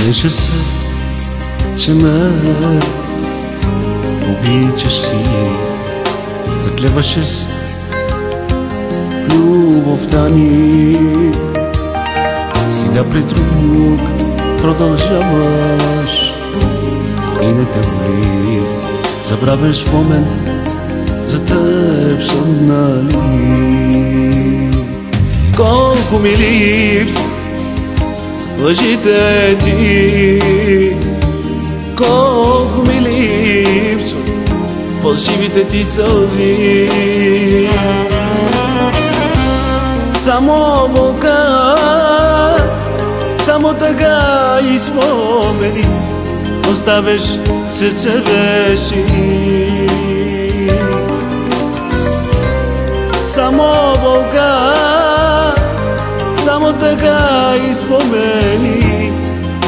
Клянеше се, че ме обичаш ти. Заклеваше се в любовта ни. Сега при друг продължаваш и не те боли. Забравяш спомен, за теб съм, нали? Колко ми липсва лъжите ти, колко ми липсва фалшивите ти сълзи. Само болка, само тъга и спомени оставяш сърце беше. Само болка, само тъга и спомени.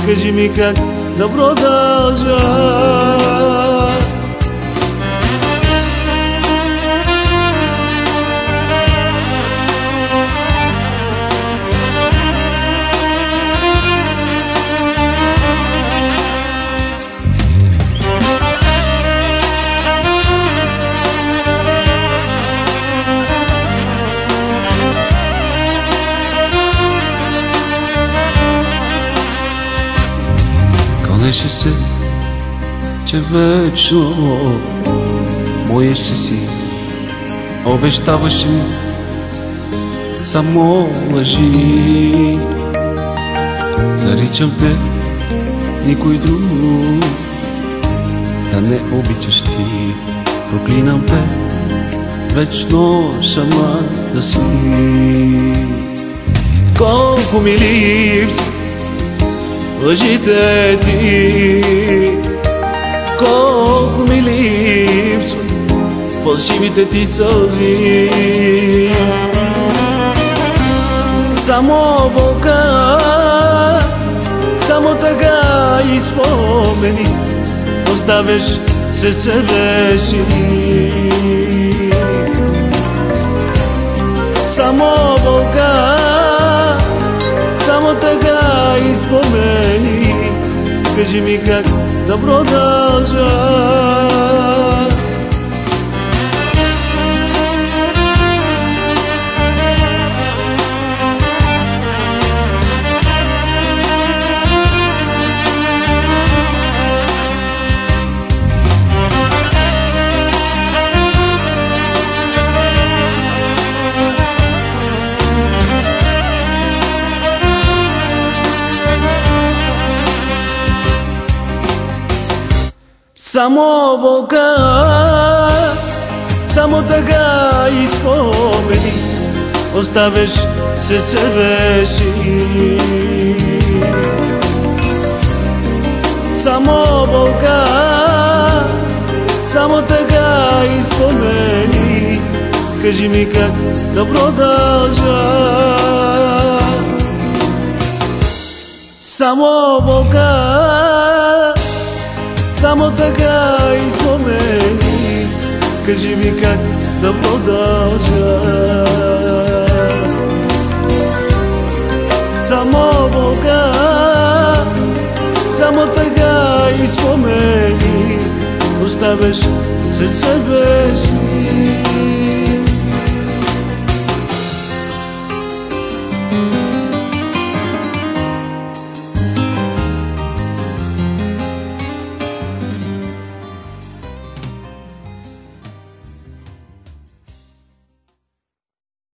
Кажи ми как да продължа. Клянеше се, че вечно моя ще си. Обещаваше ми само лъжи. Заричам те, никой друг да не обичаш ти. Проклинам те, вечно сама да си. Колко ми липсва лъжите ти, колко ми липсва фалшивите ти сълзи. Само болка, само тъга и спомени оставяш сърце беше. Само болка, само тъга и спомени. Кажи ми как да продължа. Само болка, само тъга и спомени оставяш сърце беше. Само болка, само тъга и спомени. Кажи ми как да продължа. Само болка, само тъга и спомени. Кажи ми как да продължа. Само болка, само тъга и спомени оставяш сърце беше.